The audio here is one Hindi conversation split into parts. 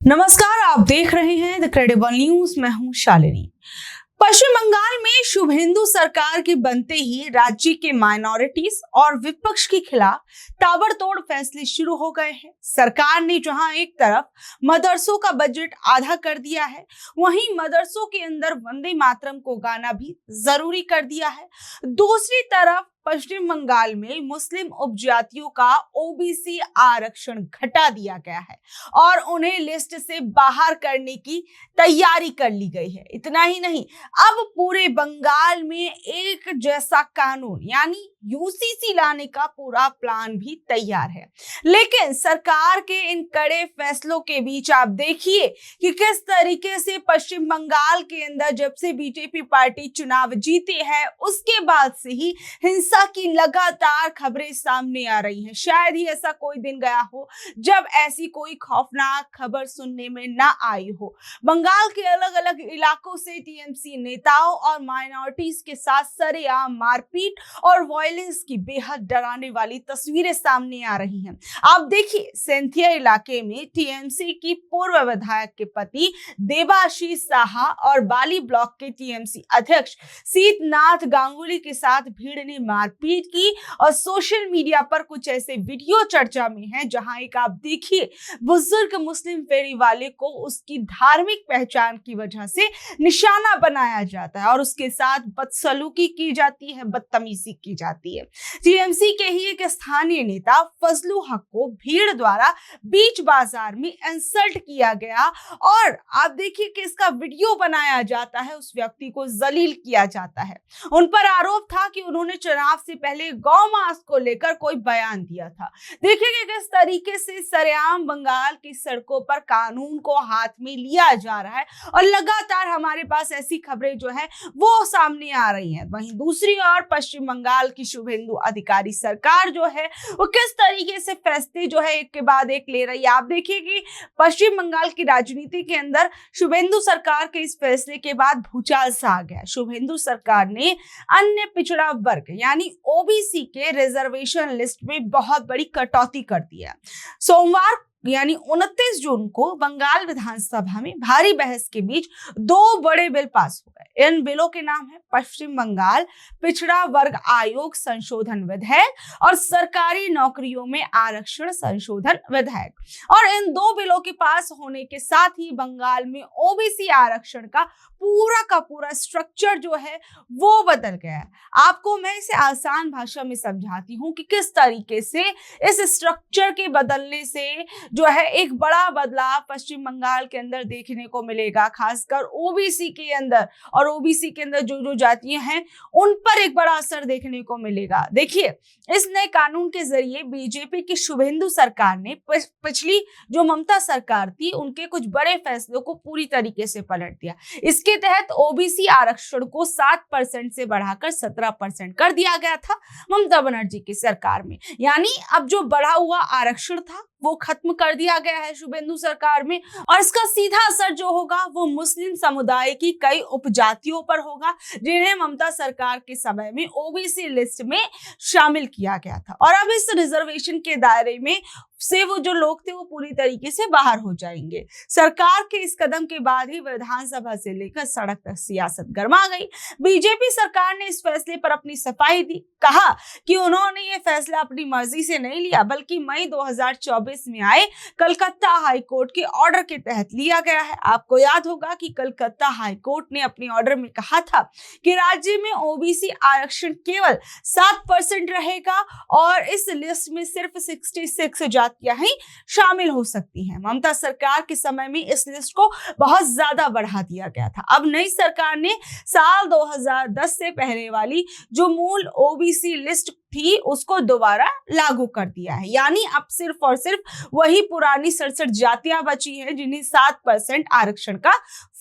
नमस्कार, आप देख रहे हैं द क्रेडिबल न्यूज। मैं हूं शालिनी। पश्चिम बंगाल में शुभेंदु सरकार के बनते ही राज्य के माइनॉरिटीज और विपक्ष के खिलाफ ताबड़तोड़ फैसले शुरू हो गए हैं। सरकार ने जहां एक तरफ मदरसों का बजट आधा कर दिया है, वहीं मदरसों के अंदर वंदे मातरम को गाना भी जरूरी कर दिया है। दूसरी तरफ पश्चिम बंगाल में मुस्लिम उपजातियों का ओबीसी आरक्षण घटा दिया गया है और उन्हें लिस्ट से बाहर करने की तैयारी कर ली गई है। इतना ही नहीं, अब पूरे बंगाल में एक जैसा कानून यानी यूसीसी लाने का पूरा प्लान भी तैयार है। लेकिन सरकार के इन कड़े फैसलों के बीच आप देखिए कि किस तरीके से पश्चिम बंगाल के अंदर जब से बीजेपी पार्टी चुनाव जीती है, उसके बाद से ही हिंसा की लगातार खबरें सामने आ रही हैं। शायद ही ऐसा कोई दिन गया हो जब ऐसी कोई खौफनाक खबर सुनने में ना आई हो। बंगाल के अलग अलग इलाकों से टीएमसी नेताओं और माइनॉरिटीज के साथ सरेआम मारपीट और वायलेंस की बेहद डराने वाली तस्वीरें सामने आ रही हैं। आप देखिए, सेंथिया इलाके में टीएमसी की पूर्व विधायक के पति देबाशीष साहा और बाली ब्लॉक के टीएमसी अध्यक्ष सीतनाथ गांगुली के साथ भीड़ ने मारपीट की और सोशल मीडिया पर कुछ ऐसे वीडियो चर्चा में हैं जहां एक आप देखिए बुजुर्ग मुस्लिम फेरी वाले को उसकी धार्मिक पहचान की वजह से निशाना बनाया जाता है और उसके साथ बदसलूकी की जाती है, बदतमीजी की जाती है। टीएमसी के ही एक स्थानीय नेता फजलू हक को भीड़ द्वारा बीच बाजार में इंसल्ट किया गया और आप देखिए कि इसका वीडियो बनाया जाता है, उस व्यक्ति को जलील किया जाता है। उन पर आरोप था कि उन्होंने चुनाव से पहले गौ मांस को लेकर कोई बयान दिया था। देखिए कि किस तरीके से सरेआम बंगाल की सड़कों पर कानून को हाथ में लिया जा रहा है और लगातार हमारे पास ऐसी खबरें जो है वो सामने आ रही हैं। वहीं दूसरी ओर पश्चिम बंगाल की शुभेंदु अधिकारी सरकार जो है वो किस तरीके से फैसले जो है एक के बाद एक ले रही है। आप देखिए कि पश्चिम बंगाल की राजनीति के अंदर शुभेंदु सरकार के इस फैसले के बाद भूचाल सा आ गया। शुभेंदु सरकार ने अन्य पिछड़ा वर्ग यानी ओबीसी के रिजर्वेशन लिस्ट में बहुत बड़ी कटौती कर दी है। सोमवार यानी 29 जून को बंगाल विधानसभा में भारी बहस के बीच दो बड़े बिल पास हो गए। इन बिलों के नाम है पश्चिम बंगाल पिछड़ा वर्ग आयोग संशोधन विधेयक और सरकारी नौकरियों में आरक्षण संशोधन विधेयक। और इन दो बिलों के पास होने के साथ ही बंगाल में ओबीसी आरक्षण का पूरा स्ट्रक्चर जो है वो बदल गया है। आपको मैं इसे आसान भाषा में समझाती हूँ कि किस तरीके से इस स्ट्रक्चर के बदलने से जो है एक बड़ा बदलाव पश्चिम बंगाल के अंदर देखने को मिलेगा, खासकर ओबीसी के अंदर। और ओबीसी के अंदर जो जातियां हैं उन पर एक बड़ा असर देखने को मिलेगा। देखिए, इस नए कानून के जरिए बीजेपी की शुभेंदु सरकार ने पिछली जो ममता सरकार थी उनके कुछ बड़े फैसलों को पूरी तरीके से पलट दिया। इसके तहत ओबीसी आरक्षण को 7% से बढ़ाकर 17% कर दिया गया था ममता बनर्जी की सरकार में। यानी अब जो बढ़ा हुआ आरक्षण था वो खत्म कर दिया गया है शुभेंदु सरकार में और इसका सीधा असर जो होगा वो मुस्लिम समुदाय की कई उपजातियों पर होगा जिन्हें ममता सरकार के समय में ओबीसी लिस्ट में शामिल किया गया था। और अब इस रिजर्वेशन के दायरे में से वो जो लोग थे वो पूरी तरीके से बाहर हो जाएंगे। सरकार के इस कदम के बाद ही विधानसभा से लेकर सड़क तक सियासत गर्मा गई। बीजेपी सरकार ने इस फैसले पर अपनी सफाई दी, कहा कि उन्होंने ये फैसला अपनी मर्जी से नहीं लिया बल्कि मई 2024 में आए कलकत्ता हाईकोर्ट के ऑर्डर के तहत लिया गया है। आपको याद होगा कि कलकत्ता हाईकोर्ट ने अपने ऑर्डर में कहा था कि राज्य में ओबीसी आरक्षण केवल 7% रहेगा और इस लिस्ट में सिर्फ 66 जातियां ही शामिल हो सकती हैं। ममता सरकार के समय में इस लिस्ट को बहुत ज्यादा बढ़ा दिया गया था। अब नई सरकार ने साल 2010 से पहले वाली जो मूल ओबीसी लिस्ट थी उसको दोबारा लागू कर दिया है। यानी अब सिर्फ और सिर्फ वही पुरानी 67 जातियां बची हैं जिन्हें 7% आरक्षण का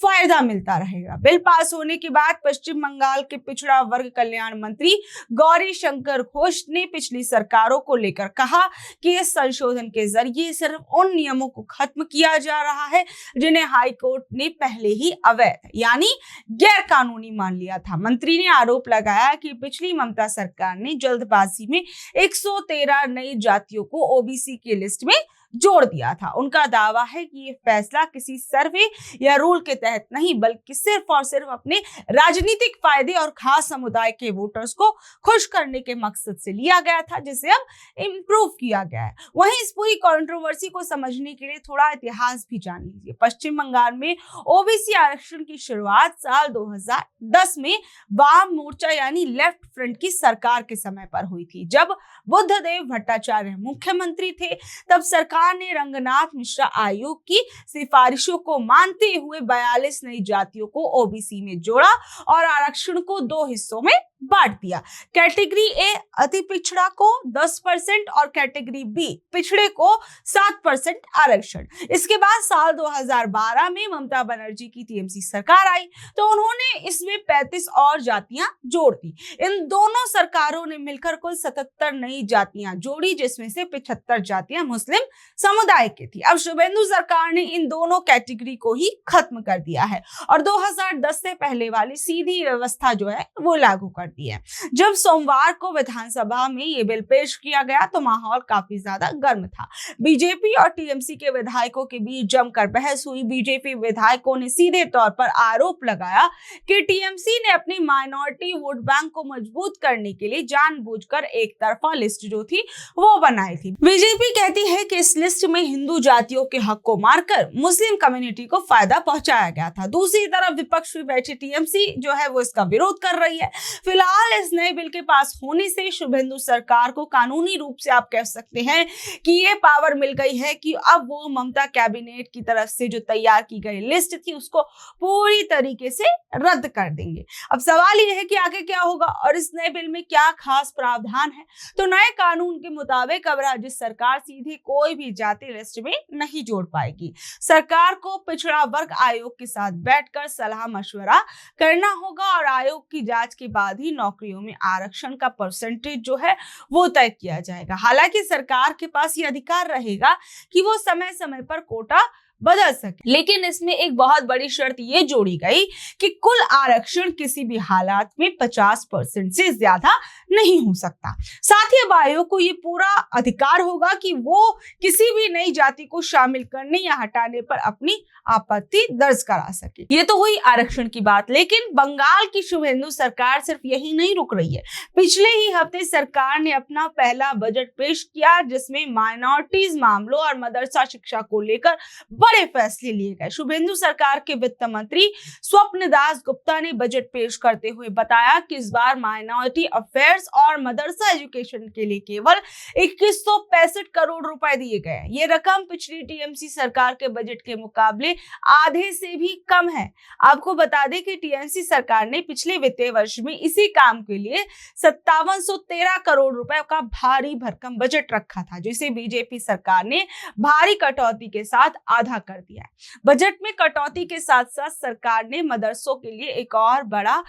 फायदा मिलता रहेगा। बिल पास होने के बाद पश्चिम बंगाल के पिछड़ा वर्ग कल्याण मंत्री गौरी शंकर घोष ने पिछली सरकारों को लेकर कहा कि इस संशोधन के जरिए सिर्फ उन नियमों को खत्म किया जा रहा है जिन्हें हाईकोर्ट ने पहले ही अवैध यानी गैर कानूनी मान लिया था। मंत्री ने आरोप लगाया कि पिछली ममता सरकार ने जल्दबाजी में 113 नई जातियों को ओबीसी की लिस्ट में जोड़ दिया था। उनका दावा है कि ये फैसला किसी सर्वे या रूल के तहत नहीं, बल्कि सिर्फ और सिर्फ अपने राजनीतिक फायदे और खास समुदाय के वोटर्स को खुश करने के मकसद से लिया गया था, जिसे अब इम्प्रूव किया गया है। वहीं इस पूरी कंट्रोवर्सी को समझने के लिए थोड़ा इतिहास भी जान लीजिए। पश्चिम बंगाल में ओबीसी आरक्षण की शुरुआत साल 2010 में वाम मोर्चा यानी लेफ्ट फ्रंट की सरकार के समय पर हुई थी। जब बुद्धदेव भट्टाचार्य मुख्यमंत्री थे, तब सरकार ने रंगनाथ मिश्रा आयोग की सिफारिशों को मानते हुए 42 नई जातियों को ओबीसी में जोड़ा और आरक्षण को दो हिस्सों में बांट दिया। कैटेगरी ए अति पिछड़ा को 10% और कैटेगरी बी पिछड़े को 7% आरक्षण। इसके बाद साल 2012 में ममता बनर्जी की टीएमसी सरकार आई तो उन्होंने इसमें 35 और जातियां जोड़ दी। इन दोनों सरकारों ने मिलकर कुल 77 नई जातियां जोड़ी, जिसमें से 75 जातियां मुस्लिम समुदाय की थी। अब शुभेंदु सरकार ने इन दोनों कैटेगरी को ही खत्म कर दिया है और 2010 से पहले वाली सीधी व्यवस्था जो है वो लागू कर दी है। जब सोमवार को विधानसभा में ये बिल पेश किया गया तो माहौल काफी ज्यादा गर्म था। बीजेपी और टीएमसी के विधायकों के बीच जमकर बहस हुई। बीजेपी विधायकों ने सीधे तौर पर आरोप लगाया कि टीएमसी ने अपनी माइनॉरिटी वोट बैंक को मजबूत करने के लिए जानबूझकर एक तरफा लिस्ट जो थी वो बनाई थी। बीजेपी कहती है कि इस लिस्ट में हिंदू जातियों के हक को मारकर मुस्लिम कम्युनिटी को फायदा पहुंचाया गया था। दूसरी तरफ विपक्ष में बैठी टीएमसी जो है वो इसका विरोध कर रही है। फिलहाल इस नए बिल के पास होने से शुभेंदु सरकार को कानूनी रूप से आप कह सकते हैं कि ये पावर मिल गई है कि अब वो ममता कैबिनेट की तरफ से जो तैयार की गई लिस्ट थी उसको पूरी तरीके से रद्द कर देंगे। अब सवाल ये है कि आगे क्या होगा और इस नए बिल में क्या खास प्रावधान है। तो नए कानून के मुताबिक अब राज्य सरकार सीधे कोई भी जाति लिस्ट में नहीं जोड़ पाएगी। सरकार को पिछड़ा वर्ग आयोग के साथ बैठकर सलाह मशवरा करना होगा और आयोग की जांच के बाद ही नौकरियों में आरक्षण का परसेंटेज जो है वो तय किया जाएगा। हालांकि सरकार के पास ये अधिकार रहेगा कि वो समय समय पर कोटा बदल सके, लेकिन इसमें एक बहुत बड़ी शर्त ये जोड़ी गई कि कुल आरक्षण किसी भी हालात में 50% से ज्यादा नहीं हो सकता। साथ ही अब आयोग को ये पूरा अधिकार होगा कि वो किसी भी नई जाति को शामिल करने या हटाने पर अपनी आपत्ति दर्ज करा सके। ये तो हुई आरक्षण की बात, लेकिन बंगाल की शुभेंदु सरकार सिर्फ यही नहीं रुक रही है। पिछले ही हफ्ते सरकार ने अपना पहला बजट पेश किया जिसमें माइनॉरिटीज मामलों और मदरसा शिक्षा को लेकर बड़े फैसले लिए गए। शुभेंदु सरकार के वित्त मंत्री स्वप्न दास गुप्ता ने बजट पेश करते हुए बताया कि इस बार माइनॉरिटी अफेयर्स और मदरसा एजुकेशन के लिए केवल 2165 करोड़ रुपए दिए गए। ये रकम पिछली टीएमसी सरकार के बजट के मुकाबले आधे से भी कम है। आपको बता दें कि टीएमसी सरकार ने पिछले वित्तीय वर्ष में इसी काम के लिए 5713 करोड़ रुपए का भारी भरकम बजट रखा था, जिसे बीजेपी सरकार ने भारी कटौती के साथ आधा कर दिया है। बजट में कटौती के साथ साथ सरकार ने मदरसों के लिए एक और बड़ा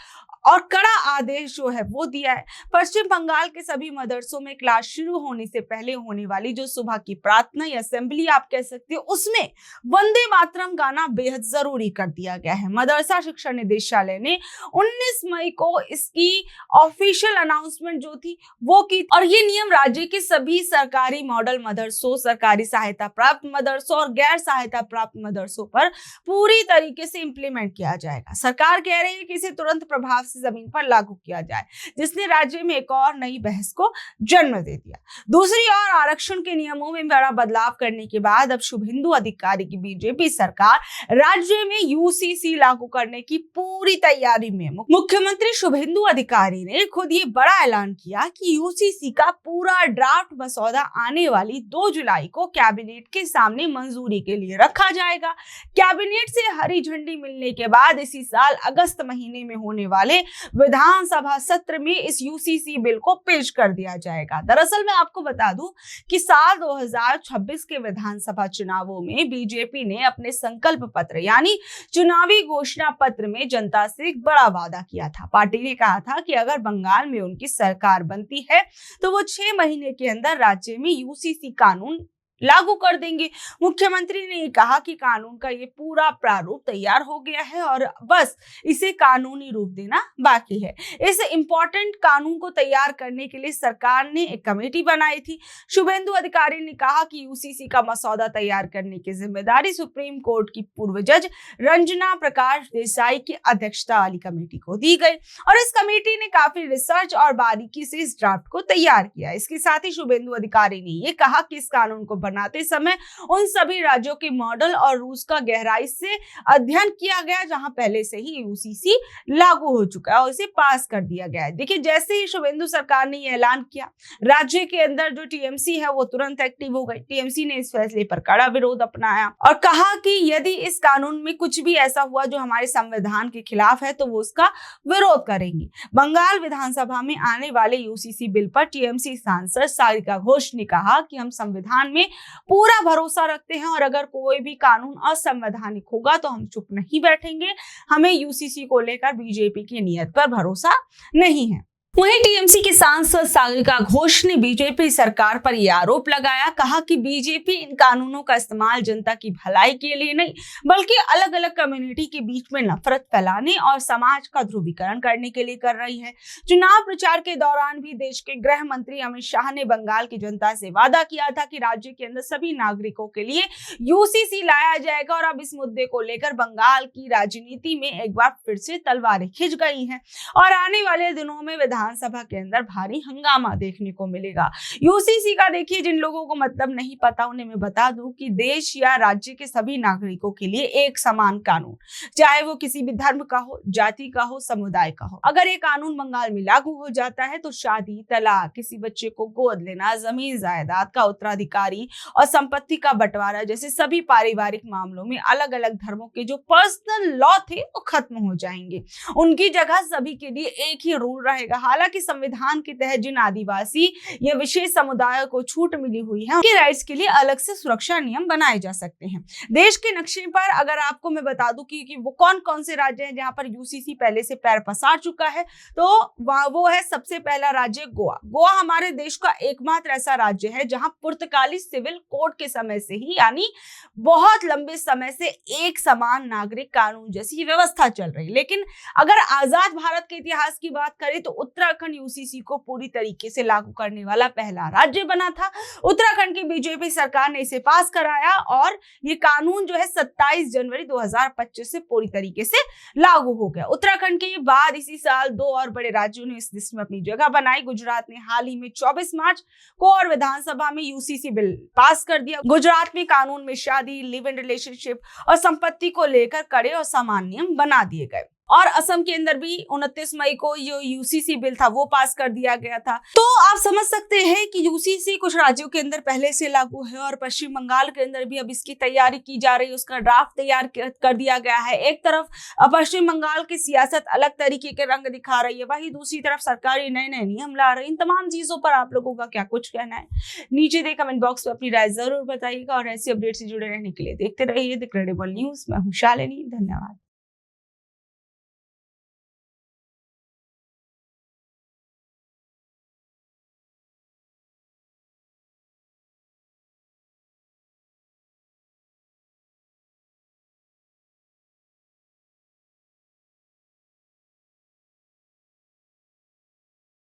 और कड़ा आदेश जो है वो दिया है। पश्चिम बंगाल के सभी मदरसों में क्लास शुरू होने से पहले होने वाली जो सुबह की प्रार्थना या असेंबली आप कह सकते हो, उसमें वंदे मातरम गाना बेहद जरूरी कर दिया गया है। मदरसा शिक्षा निदेशालय ने 19 मई को इसकी ऑफिशियल अनाउंसमेंट जो थी वो की और ये नियम राज्य के सभी सरकारी मॉडल मदरसों, सरकारी सहायता प्राप्त मदरसों और गैर सहायता प्राप्त मदरसों पर पूरी तरीके से इंप्लीमेंट किया जाएगा। सरकार कह रही है कि इसे तुरंत प्रभाव से जमीन पर लागू किया जाए, जिसने राज्य में एक और नई बहस को जन्म दे दिया। दूसरी ओर आरक्षण के नियमों में बड़ा बदलाव करने के बाद अब शुभेंदु अधिकारी की बीजेपी सरकार राज्य में यूसीसी लागू करने की पूरी तैयारी में। मुख्यमंत्री शुभेंदु अधिकारी ने खुद ये बड़ा ऐलान किया कि यूसीसी का पूरा ड्राफ्ट मसौदा आने वाली 2 जुलाई को कैबिनेट के सामने मंजूरी के लिए रखा जाएगा। कैबिनेट से हरी झंडी मिलने के बाद इसी साल अगस्त महीने में होने वाले विधानसभा सत्र में इस यूसीसी बिल को पेश कर दिया जाएगा। दरअसल मैं आपको बता दूं कि साल 2026 के विधानसभा चुनावों में बीजेपी ने अपने संकल्प पत्र यानी चुनावी घोषणा पत्र में जनता से एक बड़ा वादा किया था। पार्टी ने कहा था कि अगर बंगाल में उनकी सरकार बनती है तो वो 6 महीने के अंदर राज्य में यूसीसी कानून लागू कर देंगे। मुख्यमंत्री ने कहा कि कानून का ये पूरा प्रारूप तैयार हो गया है और बस इसे कानूनी रूप देना बाकी है। इस इम्पोर्टेंट कानून को तैयार करने के लिए सरकार ने एक कमेटी बनाई थी। शुभेंदु अधिकारी ने कहा कि यूसीसी का मसौदा तैयार करने की जिम्मेदारी सुप्रीम कोर्ट की पूर्व जज रंजना प्रकाश देसाई की अध्यक्षता वाली कमेटी को दी गई और इस कमेटी ने काफी रिसर्च और बारीकी से इस ड्राफ्ट को तैयार किया। इसके साथ ही शुभेंदु अधिकारी ने यह कहा कि इस कानून को बनाते समय उन सभी राज्यों के मॉडल और रूल्स का गहराई से अध्ययन किया गया जहां पहले से ही यूसीसी लागू हो चुका है और इसे पास कर दिया गया है। देखिए, जैसे ही शुभेंदु सरकार ने यह ऐलान किया, राज्य के अंदर जो टीएमसी है वो तुरंत एक्टिव हो गई। टीएमसी ने इस फैसले पर कड़ा विरोध अपनाया और कहा कि यदि इस कानून में कुछ भी ऐसा हुआ जो हमारे संविधान के खिलाफ है तो वो उसका विरोध करेंगे। बंगाल विधानसभा में आने वाले यूसीसी बिल पर टीएमसी सांसद सारिका घोष ने कहा कि हम संविधान में पूरा भरोसा रखते हैं और अगर कोई भी कानून असंवैधानिक होगा तो हम चुप नहीं बैठेंगे। हमें यूसीसी को लेकर बीजेपी की नीयत पर भरोसा नहीं है। वहीं टीएमसी की सांसद सागरिका घोष ने बीजेपी सरकार पर यह आरोप लगाया, कहा कि बीजेपी इन कानूनों का इस्तेमाल जनता की भलाई के लिए नहीं बल्कि अलग अलग कम्युनिटी के बीच में नफरत फैलाने और समाज का ध्रुवीकरण करने के लिए कर रही है। चुनाव प्रचार के दौरान भी देश के गृह मंत्री अमित शाह ने बंगाल की जनता से वादा किया था कि राज्य के अंदर सभी नागरिकों के लिए यूसीसी लाया जाएगा और अब इस मुद्दे को लेकर बंगाल की राजनीति में एक बार फिर से तलवारें खिंच गई हैं और आने वाले दिनों में विधानसभा के अंदर भारी हंगामा देखने को मिलेगा। यूसीसी का देखिए, जिन लोगों को मतलब नहीं पता उन्हें मैं बता दूं कि देश या राज्य के सभी नागरिकों के लिए एक समान कानून, चाहे वो किसी भी धर्म का हो, जाति का हो, समुदाय का हो, अगर ये कानून बंगाल में लागू हो जाता है तो शादी, तलाक, किसी बच्चे को गोद लेना, जमीन जायदाद का उत्तराधिकारी और संपत्ति का बंटवारा जैसे सभी पारिवारिक मामलों में अलग अलग धर्मों के जो पर्सनल लॉ थे वो खत्म हो जाएंगे। उनकी जगह सभी के लिए एक ही रूल रहेगा। हालांकि संविधान के तहत जिन आदिवासी या विशेष समुदायों को छूट मिली हुई है उनके राइट्स के लिए अलग से सुरक्षा नियम बनाए जा सकते हैं। देश के नक्शे पर अगर आपको मैं बता दूं कि वो कौन कौन से राज्य हैं जहां पर यूसीसी पहले से पैर पसार चुका है, तो वो है सबसे पहला राज्य गोवा। गोवा हमारे देश का एकमात्र ऐसा राज्य है जहां पुर्तगाली सिविल कोड के समय से ही, यानी बहुत लंबे समय से, एक समान नागरिक कानून जैसी व्यवस्था चल रही। लेकिन अगर आजाद भारत के इतिहास की बात करें तो उत्तराखंड यूसीसी को पूरी तरीके से लागू करने वाला पहला राज्य बना था। उत्तराखंड की बीजेपी सरकार ने इसे पास कराया और ये कानून जो है 27 जनवरी 2025 से पूरी तरीके से लागू हो गया। उत्तराखंड के बाद इसी साल दो और बड़े राज्यों ने इस लिस्ट में अपनी जगह बनाई। गुजरात ने हाल ही में 24 मार्च को और विधानसभा में यूसीसी बिल पास कर दिया। गुजरात में कानून में शादी, लिव इन रिलेशनशिप और संपत्ति को लेकर कड़े और समान नियम बना दिए गए। और असम के अंदर भी 29 मई को जो यूसीसी बिल था वो पास कर दिया गया था। तो आप समझ सकते हैं कि यूसीसी कुछ राज्यों के अंदर पहले से लागू है और पश्चिम बंगाल के अंदर भी अब इसकी तैयारी की जा रही है, उसका ड्राफ्ट तैयार कर दिया गया है। एक तरफ पश्चिम बंगाल की सियासत अलग तरीके के रंग दिखा रही है, वहीं दूसरी तरफ सरकारी नए नए नियम ला रही है। इन तमाम चीजों पर आप लोगों का क्या कुछ कहना है, नीचे दे कमेंट बॉक्स में अपनी राय जरूर बताइएगा और ऐसी अपडेट से जुड़े रहने के लिए देखते रहिए द क्रेडिबल न्यूज। मैं हूं शालिनी, धन्यवाद।